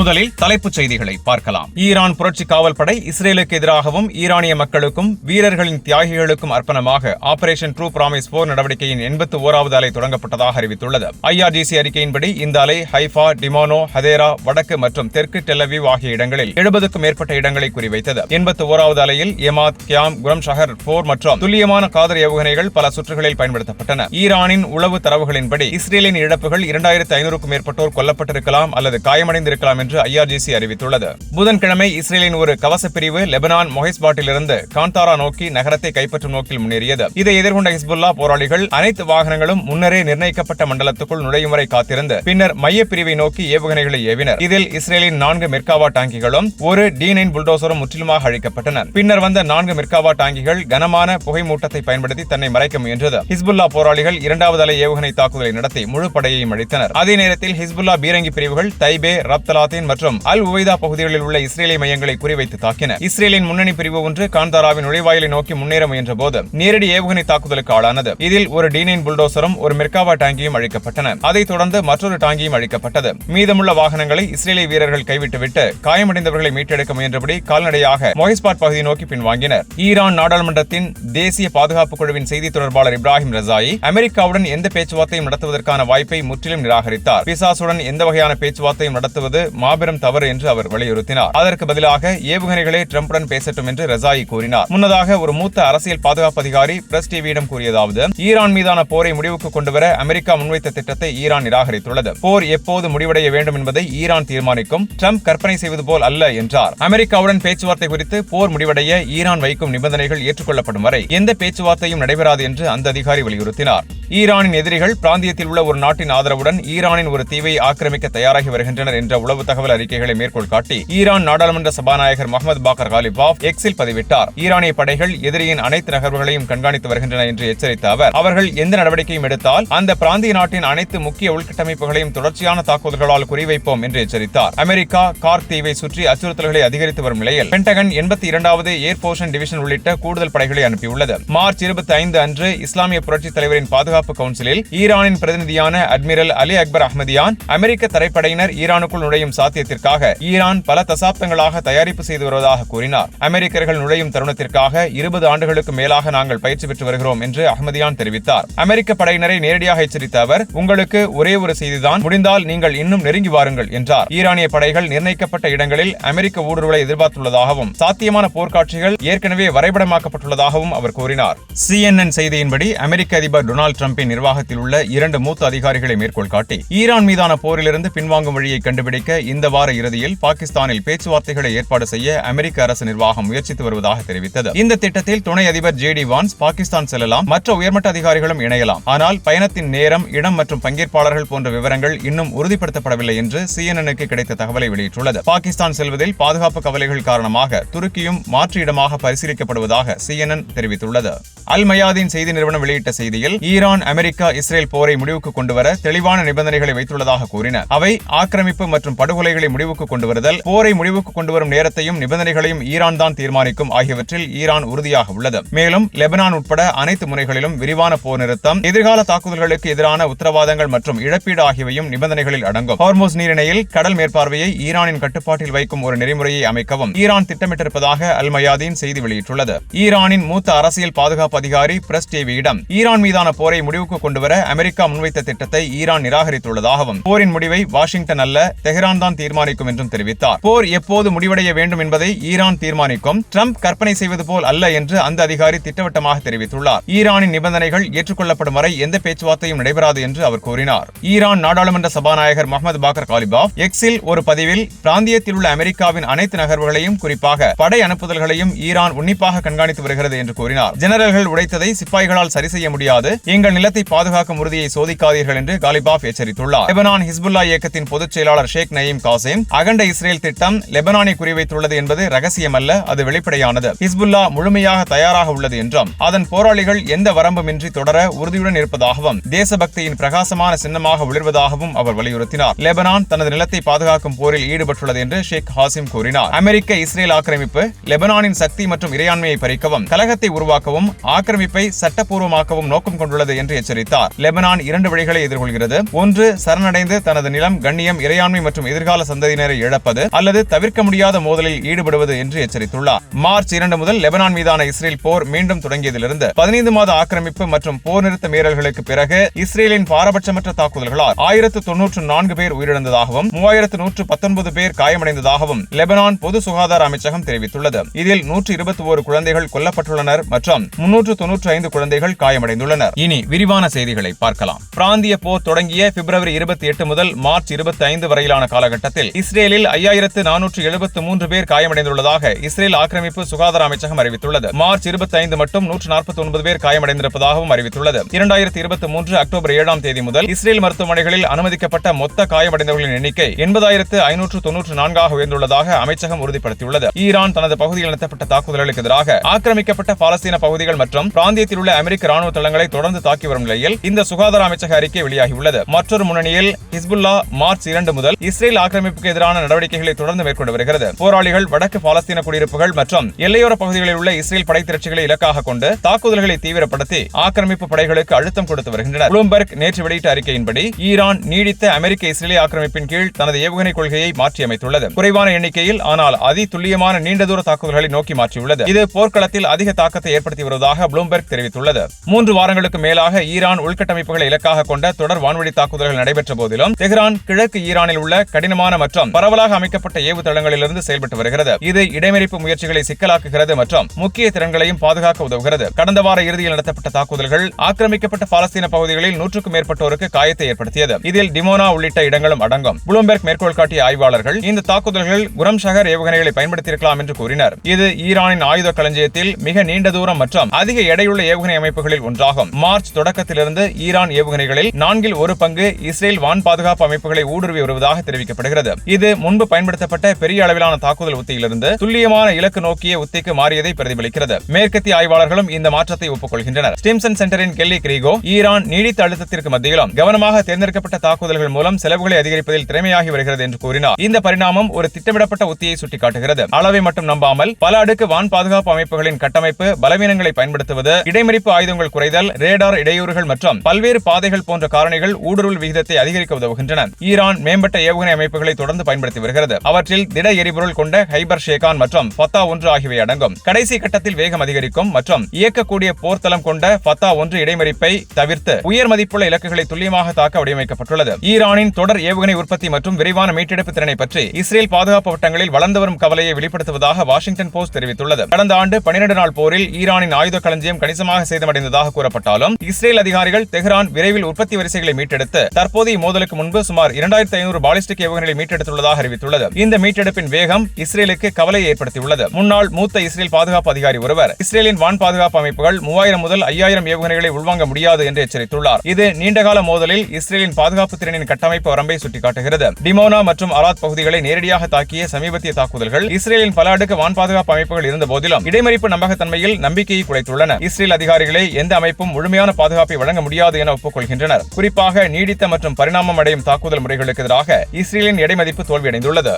முதலில் தலைப்புச் செய்திகளை பார்க்கலாம். ஈரான் புரட்சி காவல் படை இஸ்ரேலுக்கு எதிராகவும் ஈரானிய மக்களுக்கும் வீரர்களின் தியாகிகளுக்கும் அர்ப்பணமாக ஆபரேஷன் ட்ரூ பிராமிஸ் போர் நடவடிக்கையின் 81வது அலை தொடங்கப்பட்டதாக அறிவித்துள்ளது. IRGC அறிக்கையின்படி இந்த அலை ஹைஃபா, டிமோனோ, ஹதேரா, வடக்கு மற்றும் தெற்கு டெல் அவீவ் ஆகிய இடங்களில் 70க்கும் மேற்பட்ட இடங்களை குறிவைத்தது. 81வது அலையில் எமாத், கியாம், குரம் ஷஹர் 4 மற்றும் துல்லியமான காதர் ஏவுகணைகள் பல சுற்றுகளில் பயன்படுத்தப்பட்டன. ஈரானின் உளவு தரவுகளின்படி இஸ்ரேலின் இழப்புகள் 2500க்கும் மேற்பட்டோர் கொல்லப்பட்டிருக்கலாம் அல்லது காயமடைந்திருக்கலாம் என்று IRGC அறிவித்துள்ளது. புதன்கிழமை இஸ்ரேலின் ஒரு கவச பிரிவு லெபனான் மொஹிஸ்பாட்டிலிருந்து காந்தாரா நோக்கி நகரத்தை கைப்பற்றும் நோக்கில் முன்னேறியது. இதை எதிர்கொண்ட ஹிஸ்புல்லா போராளிகள் அனைத்து வாகனங்களும் முன்னரே நிர்ணயிக்கப்பட்ட மண்டலத்துக்குள் நுழையும் வரை காத்திருந்து பின்னர் மைய பிரிவை நோக்கி ஏவுகணைகளை ஏவினர். இதில் இஸ்ரேலின் 4 மெர்காவா டாங்கிகளும் ஒரு D9 புல்டோசரும் முற்றிலுமாக அழிக்கப்பட்டன. பின்னர் வந்த 4 மெர்காவா டாங்கிகள் கனமான புகை மூட்டத்தை பயன்படுத்தி தன்னை மறைக்க முயன்றது. ஹிஸ்புல்லா போராளிகள் 2வது அலை ஏவுகணை தாக்குதலை நடத்தி முழு படையையும் அழித்தனர். அதே நேரத்தில் ஹிஸ்புல்லா பீரங்கி பிரிவுகள் தைபே, ரப்தலாத்தின் மற்றும் அல் உவைதா பகுதிகளில் உள்ள இஸ்ரேலிய மையங்களை குறிவைத்து தாக்கின. இஸ்ரேலின் முன்னணி பிரிவு ஒன்று காந்தாராவின் நுழைவாயிலை நோக்கி முன்னேற முயன்ற போது நேரடி ஏவுகணை தாக்குதலுக்கு ஆளானது. இதில் ஒரு D9 புல்டோசரும் ஒரு மெர்காவா டாங்கியும் அழிக்கப்பட்டன. அதைத் தொடர்ந்து மற்றொரு டாங்கியும் அழிக்கப்பட்டது. மீதமுள்ள வாகனங்களை இஸ்ரேலிய வீரர்கள் கைவிட்டுவிட்டு காயமடைந்தவர்களை மீட்டெடுக்க முயன்றபடி கால்நடையாக மொஹிஸ்பாட் பகுதி நோக்கி பின்வாங்கினர். ஈரான் நாடாளுமன்றத்தின் தேசிய பாதுகாப்பு குழுவின் செய்தி தொடர்பாளர் இப்ராஹிம் ரசாயி அமெரிக்காவுடன் எந்த பேச்சுவார்த்தையும் நடத்துவதற்கான வாய்ப்பை முற்றிலும் நிராகரித்தார். பிசாசுடன் எந்த வகையான பேச்சுவார்த்தையும் நடத்துவது மாபெரும் தவறு என்று அவர் வலியுறுத்தினார். அதற்கு பதிலாக ஏவுகணைகளே ட்ரம்புடன் பேசட்டும் என்று ரசாயி கூறினார். முன்னதாக ஒரு மூத்த அரசியல் பாதுகாப்பு அதிகாரி பிரஸ் டிவியிடம் கூறியதாவது, ஈரான் மீதான போரை முடிவுக்கு கொண்டுவர அமெரிக்கா முன்வைத்த திட்டத்தை ஈரான் நிராகரித்துள்ளது. போர் எப்போது முடிவடைய வேண்டும் என்பதை ஈரான் தீர்மானிக்கும். ட்ரம்ப் கற்பனை செய்வது போல் அல்ல என்றார். அமெரிக்காவுடன் பேச்சுவார்த்தை குறித்து போர் முடிவடைய ஈரான் வைக்கும் நிபந்தனைகள் ஏற்றுக்கொள்ளப்படும் வரை எந்த பேச்சுவார்த்தையும் நடைபெறாது என்று அந்த அதிகாரி வலியுறுத்தினார். ஈரானின் எதிரிகள் பிராந்தியத்தில் உள்ள ஒரு நாட்டின் ஆதரவுடன் ஈரானின் ஒரு தீவை ஆக்கிரமிக்க தயாராகி வருகின்றனர் என்ற உளவு தகவல் அறிக்கைகளை மேற்கோள் காட்டி ஈரான் நாடாளுமன்ற சபாநாயகர் முகமது பாக்கர் காலிபாஃப் எக்ஸில் பதிவிட்டார். ஈரானிய படைகள் எதிரியின் அனைத்து நகர்வுகளையும் கண்காணித்து வருகின்றன என்று எச்சரித்த அவர், அவர்கள் எந்த நடவடிக்கையும் எடுத்தால் அந்த பிராந்திய நாட்டின் அனைத்து முக்கிய உள்கட்டமைப்புகளையும் தொடர்ச்சியான தாக்குதல்களால் குறிவைப்போம் என்று எச்சரித்தார். அமெரிக்கா கார்க் தீவை சுற்றி அச்சுறுத்தல்களை அதிகரித்து வரும் நிலையில் பென்டகன் 82வது ஏர்போர்ஷன் டிவிஷன் உள்ளிட்ட கூடுதல் படைகளை அனுப்பியுள்ளது. மார்ச் 25 அன்று இஸ்லாமிய புரட்சித் தலைவரின் பாதுகாப்பு கவுன்சிலில் ஈரானின் பிரதிநிதியான அட்மிரல் அலி அக்பர் அஹ்மதியான் அமெரிக்க தரைப்படையினர் ஈரானுக்குள் நுழையும் சாத்தியத்திற்காக ஈரான் பல தசாப்தங்களாக தயாரிப்பு செய்து வருவதாக கூறினார். அமெரிக்கர்கள் நுழையும் தருணத்திற்காக 20 ஆண்டுகளுக்கு மேலாக நாங்கள் பயிற்சி பெற்று வருகிறோம் என்று அஹ்மதியான் தெரிவித்தார். அமெரிக்க படையினரை நேரடியாக எச்சரித்த அவர், உங்களுக்கு ஒரே ஒரு செய்திதான், முடிந்தால் நீங்கள் இன்னும் நெருங்கி வாருங்கள் என்றார். ஈரானிய படைகள் நிர்ணயிக்கப்பட்ட இடங்களில் அமெரிக்க ஊடுருவலை எதிர்பார்த்துள்ளதாகவும் சாத்தியமான போர்க்காட்சிகள் ஏற்கனவே வரைபடமாக்கப்பட்டுள்ளதாகவும் அவர் கூறினார். CNN செய்தியின்படி அமெரிக்க அதிபர் டொனால்டு டிரம்பின் நிர்வாகத்தில் உள்ள 2 மூத்த அதிகாரிகளை மேற்கோள் காட்டி ஈரான் மீதான போரிலிருந்து பின்வாங்கும் வழியை கண்டுபிடிக்க இந்த வார இறுதியில் பாகிஸ்தானில் பேச்சுவார்த்தைகளை ஏற்பாடு செய்ய அமெரிக்க அரசு நிர்வாகம் முயற்சித்து வருவதாக தெரிவித்தது. இந்த திட்டத்தில் துணை அதிபர் JD வான்ஸ் பாகிஸ்தான் செல்லலாம், மற்ற உயர்மட்ட அதிகாரிகளும் இணையலாம். ஆனால் பயணத்தின் நேரம், இடம் மற்றும் பங்கேற்பாளர்கள் போன்ற விவரங்கள் இன்னும் உறுதிப்படுத்தப்படவில்லை என்று CNN-க்கு கிடைத்த தகவலை வெளியிட்டுள்ளது. பாகிஸ்தான் செல்வதில் பாதுகாப்பு கவலைகள் காரணமாக துருக்கியும் மாற்று இடமாக பரிசீலிக்கப்படுவதாக CNN தெரிவித்துள்ளது. அல் மயாதீன் செய்தி நிறுவனம் வெளியிட்ட செய்தியில், ஈரான், அமெரிக்கா, இஸ்ரேல் போரை முடிவுக்கு கொண்டுவர தெளிவான நிபந்தனைகளை வைத்துள்ளதாக கூறின. அவை ஆக்கிரமிப்பு மற்றும் படுகொலைகளை முடிவுக்கு கொண்டு வருதல், போரை முடிவுக்கு கொண்டுவரும் நேரத்தையும் நிபந்தனைகளையும் ஈரான் தான் தீர்மானிக்கும் ஆகியவற்றில் ஈரான் உறுதியாக உள்ளது. மேலும் லெபனான் உட்பட அனைத்து முனைகளிலும் விரிவான போர் நிறுத்தம், எதிர்கால தாக்குதல்களுக்கு எதிரான உத்தரவாதங்கள் மற்றும் இழப்பீடு ஆகியவையும் நிபந்தனைகளில் அடங்கும். ஹார்மோஸ் நீரிணையில் கடல் மேற்பார்வையை ஈரானின் கட்டுப்பாட்டில் வைக்கும் ஒரு நெறிமுறையை அமைக்கவும் ஈரான் திட்டமிட்டிருப்பதாக அல் மயாதீன் செய்தி வெளியிட்டுள்ளது. ஈரானின் மூத்த அரசியல் பாதுகாப்பு அதிகாரி பிரஸ் டிவியிடம் ஈரான் மீதான போரை முடிவுக்கு கொண்டுவர அமெரிக்கா முன்வைத்த திட்டத்தை ஈரான் நிராகரித்துள்ளதாகவும், போரின் முடிவை வாஷிங்டன் அல்ல தெஹ்ரான் தான் தீர்மானிக்கும் என்றும் தெரிவித்தார். போர் எப்போது முடிவடைய வேண்டும் என்பதை ஈரான் தீர்மானிக்கும், ட்ரம்ப் கற்பனை செய்வது போல் அல்ல என்று அந்த அதிகாரி திட்டவட்டமாக தெரிவித்துள்ளார். ஈரானின் நிபந்தனைகள் ஏற்றுக்கொள்ளப்படும் வரை எந்த பேச்சுவார்த்தையும் நடைபெறாது என்று அவர் கூறினார். ஈரான் நாடாளுமன்ற சபாநாயகர் முகமது பாக்கர் காலிபாஃப் எக்ஸில் ஒரு பதிவில், பிராந்தியத்தில் உள்ள அமெரிக்காவின் அனைத்து நகர்வுகளையும் குறிப்பாக படை அனுப்புதல்களையும் ஈரான் உன்னிப்பாக கண்காணித்து வருகிறது என்று கூறினார். ஜெனரல்கள் உடைத்ததை சிப்பாய்களால் சரி செய்ய முடியாது, எங்கள் நிலத்தை பாதுகாக்கும் உறுதியை சோதிக்காதீர்கள் என்று காலிபாஃப் எச்சரித்துள்ளார். லெபனான் ஹிஸ்புல்லா இயக்கத்தின் பொதுச் செயலாளர் ஷேக் நயீம் காசிம், அகண்ட இஸ்ரேல் திட்டம் லெபனானை குறிவைத்துள்ளது என்பது ரகசியமல்ல, அது வெளிப்படையானது. ஹிஸ்புல்லா முழுமையாக தயாராக உள்ளது என்றும் அதன் போராளிகள் எந்த வரம்புமின்றி தொடர உறுதியுடன் இருப்பதாகவும் தேசபக்தியின் பிரகாசமான சின்னமாக ஒளிர்வதாகவும் அவர் வலியுறுத்தினார். லெபனான் தனது நிலத்தை பாதுகாக்கும் போரில் ஈடுபட்டுள்ளது என்று ஷேக் ஹாசிம் கூறினார். அமெரிக்க இஸ்ரேல் ஆக்கிரமிப்பு லெபனானின் சக்தி மற்றும் இறையாண்மையை பறிக்கவும், கலகத்தை உருவாக்கவும், ஆக்கிரமிப்பை சட்டப்பூர்வமாக்கவும் நோக்கம் கொண்டுள்ளது என்று எச்சரித்தார். லெபனான் 2 வழிகளை எதிர்கொள்கிறது. ஒன்று, சரணடைந்து தனது நிலம், கண்ணியம், இறையாண்மை மற்றும் எதிர்கால சந்ததியினரை இழப்பது, அல்லது தவிர்க்க முடியாத மோதலில் ஈடுபடுவது என்று எச்சரித்துள்ளார். மார்ச் 2 முதல் லெபனான் மீதான இஸ்ரேல் போர் மீண்டும் தொடங்கியதிலிருந்து 15 மாத ஆக்கிரமிப்பு மற்றும் போர் நிறுத்த மீறல்களுக்கு பிறகு இஸ்ரேலின் பாரபட்சமற்ற தாக்குதல்களால் 1094 பேர் உயிரிழந்ததாகவும் 3119 பேர் காயமடைந்ததாகவும் லெபனான் பொது சுகாதார அமைச்சகம் தெரிவித்துள்ளது. இதில் 121 குழந்தைகள் கொல்லப்பட்டுள்ளனர் மற்றும் 395 குழந்தைகள் காயமடைந்துள்ளனர். இனி விரிவான செய்திகளை பார்க்கலாம். பிராந்திய போர் தொடங்கிய பிப்ரவரி 28 முதல் மார்ச் 25 வரையிலான காலகட்டத்தில் இஸ்ரேலில் 5473 பேர் காயமடைந்துள்ளதாக இஸ்ரேல் ஆக்கிரமிப்பு சுகாதார அமைச்சகம் அறிவித்துள்ளது. மார்ச் 25 மட்டும் 149 பேர் காயமடைந்திருப்பதாகவும் அறிவித்துள்ளது. 2023 அக்டோபர் 7ஆம் தேதி முதல் இஸ்ரேல் மருத்துவமனைகளில் அனுமதிக்கப்பட்ட மொத்த காயமடைந்தவர்களின் எண்ணிக்கை 80,594 உயர்ந்துள்ளதாக அமைச்சகம் உறுதிப்படுத்தியுள்ளது. ஈரான் தனது பகுதியில் நடத்தப்பட்ட தாக்குதல்களுக்கு எதிராக ஆக்கிரமிக்கப்பட்ட பாலஸ்தீன பகுதிகள் மற்றும் பிராந்தியத்தில் உள்ள அமெரிக்க ராணுவ தளங்களை தொடர்ந்து தாக்கி வரும் நிலையில் இந்த சுகாதார அமைச்சக அறிக்கை வெளியாகியுள்ளது. மற்றொரு முன்னணியில் ஹிஸ்புல்லா மார்ச் 2 முதல் இஸ்ரேல் ஆக்கிரமிப்புக்கு எதிரான நடவடிக்கைகளை தொடர்ந்து மேற்கொண்டு வருகிறது. போராளிகள் வடக்கு பாலஸ்தீன குடியிருப்புகள் மற்றும் எல்லையோர பகுதிகளில் உள்ள இஸ்ரேல் படை திரட்சிகளை இலக்காக கொண்டு தாக்குதல்களை தீவிரப்படுத்தி ஆக்கிரமிப்பு படைகளுக்கு அழுத்தம் கொடுத்து வருகின்றனர். ப்ளூம்பெர்க் நேற்று வெளியிட்ட அறிக்கையின்படி ஈரான் நீடித்த அமெரிக்க இஸ்ரேலிய ஆக்கிரமிப்பின் கீழ் தனது ஏவுகணை கொள்கையை மாற்றியமைத்துள்ளது. குறைவான எண்ணிக்கையில் ஆனால் அதி துல்லியமான நீண்ட தூர தாக்குதல்களை நோக்கி மாற்றியுள்ளது. இது போர்க்களத்தில் அதிக தாக்கத்தை ஏற்படுத்தி வருவதாக ப்ளூம்பெர்க் தெரிவித்துள்ளது. 3 வாரங்களுக்கு மேலாக ஈரான் உள்கட்டமைப்புகளை இலக்காக கொண்ட தொடர் வான்வழி தாக்குதல்கள் நடைபெற்ற போதிலும் தெஹ்ரான் கிழக்கு ஈரானில் உள்ள கடினமான மற்றும் பரவலாக அமைக்கப்பட்ட ஏவு தளங்களிலிருந்து செயல்பட்டு வருகிறது. இது இடைமறிப்பு முயற்சிகளை சிக்கலாக்குகிறது மற்றும் முக்கிய திறன்களையும் பாதுகாக்க உதவுகிறது. கடந்த வார இறுதியில் நடத்தப்பட்ட தாக்குதல்கள் ஆக்கிரமிக்கப்பட்ட பாலஸ்தீன பகுதிகளில் 100க்கும் மேற்பட்டோருக்கு காயத்தை ஏற்படுத்தியது. இதில் டிமோனா உள்ளிட்ட இடங்களும் அடங்கும். ப்ளூம்பெர்க் மேற்கோள் காட்டிய ஆய்வாளர்கள் இந்த தாக்குதல்கள் குரம் ஷஹர் ஏவுகணைகளை பயன்படுத்தியிருக்கலாம் என்று கூறினர். இது ஈரானின் ஆயுத களஞ்சியத்தில் மிக நீண்ட தூரம் மற்றும் அதிக எடையுள்ள ஏவுகணை அமைப்புகளில் ஒன்றாகும். மார்ச் தொடக்கத்திலிருந்து ஈரான் ஏவுகணைகளில் 4 பங்கு இஸ்ரேல் வான் பாதுகாப்பு அமைப்புகளை ஊடுருவி வருவதாக தெரிவிக்கப்படுகிறது. இது முன்பு பயன்படுத்தப்பட்ட பெரிய அளவிலான தாக்குதல் உத்தியிலிருந்து துல்லியமான இலக்கு நோக்கிய உத்திக்கு மாறியதை பிரதிபலிக்கிறது. மேற்கத்திய ஆய்வாளர்களும் இந்த மாற்றத்தை ஒப்புக்கொள்கின்றனர். ஸ்டிம்சன் சென்டரின் கெல்லி கிரீகோ ஈரான் நீடித்த அழுத்தத்திற்கு மத்தியிலும் கவனமாக தேர்ந்தெடுக்கப்பட்ட தாக்குதல்கள் மூலம் செலவுகளை அதிகரிப்பதில் திறமையாகி வருகிறது என்று கூறினார். இந்த பரிணாமம் ஒரு திட்டமிடப்பட்ட உத்தியை சுட்டிக்காட்டுகிறது. அளவை மட்டும் நம்பாமல் பல அடுக்கு வான் பாதுகாப்பு அமைப்புகளின் கட்டமைப்பு பலவீனங்களை பயன்படுத்துவது, இடைமறிப்பு ஆயுதங்கள் குறைதல், ரேடார் இடையூறுகள் மற்றும் பல்வேறு பாதைகள் போன்ற காரணிகள் ஊடுருவல் விகிதத்தை அதிகரிக்க உதவுகின்றன. ஈரான் மேம்பட்ட ஏவுகணை அமைப்புகளை தொடர்ந்து பயன்படுத்தி வருகிறது. அவற்றில் திட எரிபொருள் கொண்ட ஹைபர் ஷேகான் மற்றும் ஃபத்தா 1 ஆகியவை அடங்கும். கடைசி கட்டத்தில் வேகம் அதிகரிக்கும் மற்றும் இயக்கக்கூடிய போர்த்தளம் கொண்ட ஃபத்தா 1 இடைமறிப்பை தவிர்த்து உயர் மதிப்புள்ள இலக்குகளை துல்லியமாக தாக்க வடிவமைக்கப்பட்டுள்ளது. ஈரானின் தொடர் ஏவுகணை உற்பத்தி மற்றும் விரைவான மீட்டெடுப்பு திறனை பற்றி இஸ்ரேல் பாதுகாப்பு வட்டங்களில் வளர்ந்து வரும் கவலையை வெளிப்படுத்துவதாக வாஷிங்டன் போஸ்ட் தெரிவித்துள்ளது. கடந்த ஆண்டு 12 நாள் போரில் ஈரானின் ஆயுத களஞ்சியம் கணிசமாக சேதமடைந்ததாக கூறப்பட்டாலும் இஸ்ரேல் அதிகாரிகள் தெஹ்ரான் விரைவில் உற்பத்தி வரிசைகளை மீட்டெடுத்து தற்போதைய மோதலுக்கு முன்பு சுமார் 2500 பாலிஸ்டிக் ஏவுகணைகளை மீட்டெடுத்துள்ளதாக அறிவித்துள்ளது. இந்த மீட்டெடுப்பின் வேகம் இஸ்ரேலுக்கு கவலையை ஏற்படுத்தியுள்ளது. முன்னாள் மூத்த இஸ்ரேல் பாதுகாப்பு அதிகாரி ஒருவர் இஸ்ரேலின் வான் பாதுகாப்பு அமைப்புகள் 3000 முதல் 5000 ஏவுகணைகளை உள்வாங்க முடியாது என்று எச்சரித்துள்ளார். இது நீண்டகால மோதலில் இஸ்ரேலின் பாதுகாப்பு திறனின் கட்டமைப்பு வரம்பை சுட்டிக்காட்டுகிறது. டிமோனா மற்றும் அராத் பகுதிகளை நேரடியாக தாக்கிய சமீபத்திய தாக்குதல்கள் இஸ்ரேலின் பல அடுக்கு வான் பாதுகாப்பு அமைப்புகள் இருந்த போதிலும் இடைமறிப்பு நம்பகத்தன்மையில் நம்பிக்கையை குலைத்துள்ளன. இஸ்ரேல் அதிகாரிகளை எந்த அமைப்பும் முழுமையான பாதுகாப்பை வழங்க முடியாது என ஒப்புக்கொள்கின்றனர். குறிப்பாக நீடித்த மற்றும் பரிணாமம் அடையும் தாக்குதல் முறைகளுக்கு எதிராக இஸ்ரேலின் எடைமதிப்பு தோல்வியடைந்துள்ளது.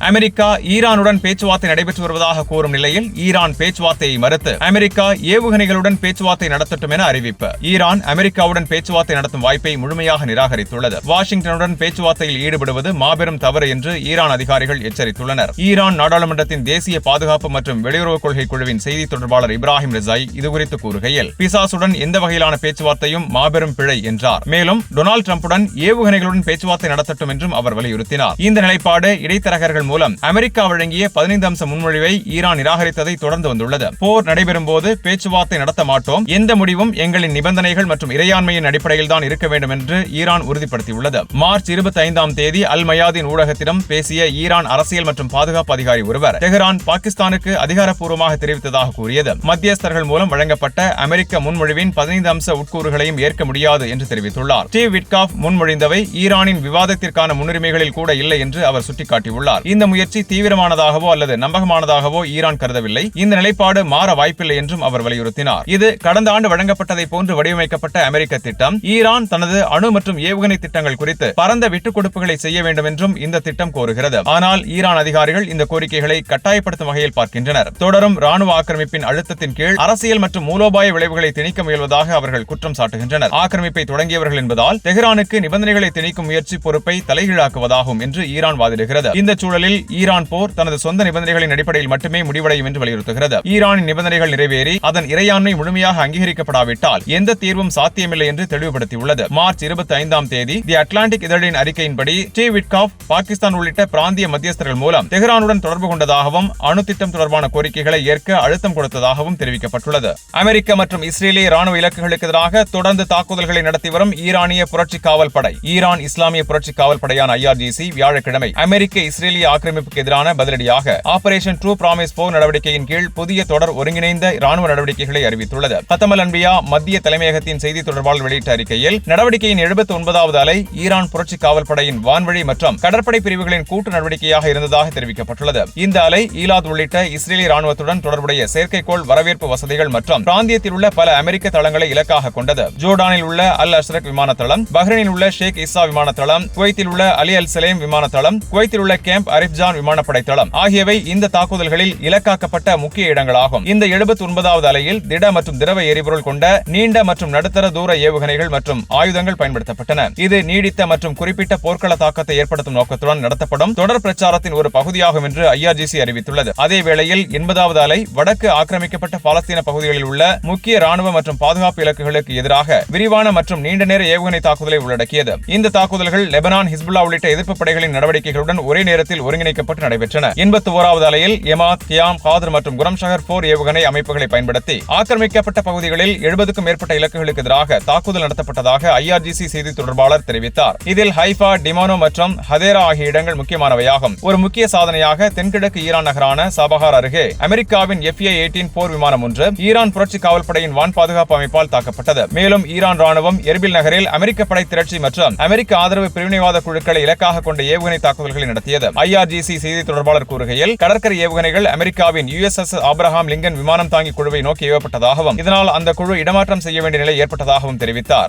அமெரிக்கா ஈரானுடன் பேச்சுவார்த்தை நடைபெற்று வருவதாக கூறும் நிலையில் ஈரான் பேச்சுவார்த்தையை மறுத்து அமெரிக்கா ஏவுகணைகளுடன் பேச்சுவார்த்தை நடத்தட்டும் என அறிவிப்பு. ஈரான் அமெரிக்காவுடன் பேச்சுவார்த்தை நடத்தும் வாய்ப்பை முழுமையாக நிராகரித்துள்ளது. வாஷிங்டனுடன் பேச்சுவார்த்தையில் ஈடுபடுவது மாபெரும் தவறு என்று ஈரான் அதிகாரிகள் எச்சரித்துள்ளனர். ஈரான் நாடாளுமன்றத்தின் தேசிய பாதுகாப்பு மற்றும் வெளியுறவு கொள்கை குழுவின் செய்தி தொடர்பாளர் இப்ராஹிம் ரிசாய் இதுகுறித்து கூறுகையில் பிசாசுடன் எந்த வகையிலான பேச்சுவார்த்தையும் மாபெரும் பிழை என்றார். மேலும் டொனால்டு டிரம்புடன் ஏவுகணைகளுடன் பேச்சுவார்த்தை நடத்தட்டும் என்றும் அவர் வலியுறுத்தினார். இந்த நிலைப்பாடு இடைத்தரகர்கள் மூலம் அமெரிக்கா வழங்கிய 15 அம்ச முன்மொழிவை ஈரான் நிராகரித்ததை தொடர்ந்து வந்துள்ளது. போர் நடைபெறும் போது பேச்சுவார்த்தை நடத்த மாட்டோம், எந்த முடிவும் எங்களின் நிபந்தனைகள் மற்றும் இறையாண்மையின் அடிப்படையில் தான் இருக்க வேண்டும் என்று ஈரான் உறுதிப்படுத்தியுள்ளது. மார்ச் 25ஆம் தேதி அல் மயாதின் ஊடகத்திடம் பேசிய ஈரான் அரசியல் மற்றும் பாதுகாப்பு அதிகாரி ஒருவர் தெஹ்ரான் பாகிஸ்தானுக்கு அதிகாரப்பூர்வமாக தெரிவித்ததாக கூறியது. மத்தியஸ்தர்கள் மூலம் வழங்கப்பட்ட அமெரிக்க முன்மொழிவின் 15 அம்ச உட்கூறுகளையும் ஏற்க முடியாது என்று தெரிவித்துள்ளார். ஸ்டீவ் விட்காஃப் முன்மொழிந்தவை ஈரானின் விவாதத்திற்கான முன்னுரிமைகளில் கூட இல்லை என்று அவர் சுட்டிக்காட்டியுள்ளார். இந்த முயற்சி தீவிரமானதாகவோ அல்லது நம்பகமானதாகவோ ஈரான் கருதவில்லை. இந்த நிலைப்பாடு மாற வாய்ப்பில்லை என்றும் அவர் வலியுறுத்தினார். இது கடந்த ஆண்டு வழங்கப்பட்டதை போன்று வடிவமைக்கப்பட்ட அமெரிக்க திட்டம். ஈரான் தனது அணு மற்றும் ஏவுகணை திட்டங்கள் குறித்து பரந்த விட்டுக் கொடுப்புகளை செய்ய வேண்டும் என்றும் இந்த திட்டம் கோருகிறது. ஆனால் ஈரான் அதிகாரிகள் இந்த கோரிக்கைகளை கட்டாயப்படுத்தும் வகையில் பார்க்கின்றனர். தொடரும் ராணுவ ஆக்கிரமிப்பின் அழுத்தத்தின் கீழ் அரசியல் மற்றும் மூலோபாய விளைவுகளை திணிக்க முயல்வதாக அவர்கள் குற்றம் சாட்டுகின்றனர். ஆக்கிரமிப்பை தொடங்கியவர்கள் என்பதால் தெஹ்ரானுக்கு நிபந்தனைகளை திணிக்கும் முயற்சி பொறுப்பை தலைகீழாக்குவதாகும் என்று ஈரான் வாதிடுகிறது. இந்த சூழலில் ஈரான் போர் தனது சொந்த நிபந்தனைகளின் அடிப்படையில் மட்டுமே முடிவடையும் என்று வலியுறுத்துகிறது. ஈரானின் நிபந்தனைகள் நிறைவேறி அதன் இறையாண்மை முழுமையாக அங்கீகரிக்கப்படாவிட்டால் எந்த தீர்வும் சாத்தியமில்லை என்று தெளிவுபடுத்தியுள்ளது. மார்ச் 25ஆம் தேதி தி அட்லாண்டிக் இதழின் அறிக்கையின்படி ஸ்டீவ் விட்காஃப் பாகிஸ்தான் உள்ளிட்ட பிராந்திய மத்தியஸ்தர்கள் மூலம் தெஹ்ரானுடன் தொடர்பு கொண்டதாகவும் அணு திட்டம் தொடர்பான கோரிக்கைகளை ஏற்க அழுத்தம் கொடுத்ததாகவும் தெரிவிக்கப்பட்டுள்ளது. அமெரிக்க மற்றும் இஸ்ரேலிய ராணுவ இலக்குகளுக்கு எதிராக தொடர்ந்து தாக்குதல்களை நடத்தி வரும் ஈரானிய புரட்சி காவல் படை ஈரான் இஸ்லாமிய புரட்சி காவல் படையான IRGC வியாழக்கிழமை அமெரிக்க இஸ்ரேலிய ஆக்கிரமிப்புக்கு எதிரான பதிலடியாக ஆபரேஷன் ட்ரூ பிராமிஸ் போர் நடவடிக்கையின் கீழ் புதிய தொடர் ஒருங்கிணைந்த ராணுவ நடவடிக்கைகளை அறிவித்துள்ளது. கத்தமல் அன்பியா மத்திய தலைமையகத்தின் செய்தி தொடர்பாளர் வெளியிட்ட அறிக்கையில் நடவடிக்கையின் 79வது அலை ஈரான் புரட்சி காவல் படையின் வான்வழி மற்றும் கடற்படை பிரிவுகளின் கூட்டு நடவடிக்கையாக இருந்ததாக தெரிவிக்கப்பட்டுள்ளது. இந்த அலை ஈலாத் உள்ளிட்ட இஸ்ரேலிய ராணுவத்துடன் தொடர்புடைய செயற்கைக்கோள் வரவேற்பு வசதிகள் மற்றும் பிராந்தியத்தில் உள்ள பல அமெரிக்க தளங்களை இலக்காக கொண்டது. ஜோர்டானில் உள்ள அல் அஷ்ரக் விமான தளம், பஹ்ரைனில் உள்ள ஷேக் இசா விமான தளம், குவைத்தில் உள்ள அலி அல் சலேம் விமான தளம், குவைத்தில் உள்ள கேம்ப் அரிப்ஜான் விமானப்படை தளம் ஆகியவை இந்த தாக்குதல்களில் இலக்காக்கப்பட்ட முக்கிய இடங்களாகும். இந்த 79வது அலையில் திட மற்றும் திரவ எரிபொருள் கொண்ட நீண்ட மற்றும் நடுத்தர தூர ஏவுகணைகள் மற்றும் ஆயுதங்கள் பயன்படுத்தப்பட்டன. இது நீடித்த மற்றும் குறிப்பிட்ட போர்க்கள தாக்கத்தை ஏற்படுத்தும் நோக்கத்துடன் நடத்தப்படும் தொடர் பிரச்சாரத்தின் ஒரு பகுதியாகும் என்று IRGC அறிவித்துள்ளது. அதே வேளையில் 80வது அலை வடக்கு ஆக்கிரமிக்கப்பட்ட பாலஸ்தீன பகுதிகளில் உள்ள முக்கிய ராணுவ மற்றும் பாதுகாப்பு இலக்குகளுக்கு எதிராக விரிவான மற்றும் நீண்ட நேர ஏவுகணை தாக்குதலை உள்ளடக்கியது. இந்த தாக்குதல்கள் லெபனான், ஹிஸ்புல்லா உள்ளிட்ட எதிர்ப்பு படைகளின் நடவடிக்கைகளுடன் ஒரே நேரத்தில் ஒருங்கிணைக்கப்பட்டு நடைபெற்றன. 81வது அலையில் எமாத், கியாம், காதர் மற்றும் குரம் ஷஹர் போர் ஏவுகணை அமைப்புகளை பயன்படுத்தி ஆக்கிரமிக்கப்பட்ட பகுதிகளில் 70க்கும் மேற்பட்ட இலக்குகளுக்கு எதிராக தாக்குதல் நடத்தப்பட்டதாக IRGC செய்தி தொடர்பாளர் தெரிவித்தார். இதில் ஹைஃபா, டிமானோ மற்றும் ஹதேரா ஆகிய இடங்கள் முக்கியமானவையாகும். ஒரு முக்கிய சாதனையாக தென்கிழக்கு ஈரான் நகரான சாபஹார் அருகே அமெரிக்காவின் FA-18 போர் விமானம் ஒன்று ஈரான் புரட்சி காவல் படையின் வான் பாதுகாப்பு அமைப்பால் தாக்கப்பட்டது. மேலும் ஈரான் ராணுவம் எர்பில் நகரில் அமெரிக்க படை திரட்சி மற்றும் அமெரிக்க ஆதரவு பிரிவினைவாத குழுக்களை இலக்காக கொண்ட ஏவுகணை தாக்குதல்களை நடத்தியது. IRGC செய்தி தொடர்பாளர் கூறுகையில் கடற்கரை ஏவுகணைகள் அமெரிக்காவின் USS ஆபிரகாம் லிங்கன் விமானம் தாங்கி குழுவை நோக்கி ஏவப்பட்டதாகவும் இதனால் அந்த குழு இடமாற்றம் செய்ய வேண்டிய நிலை ஏற்பட்டதாகவும் தெரிவித்தார்.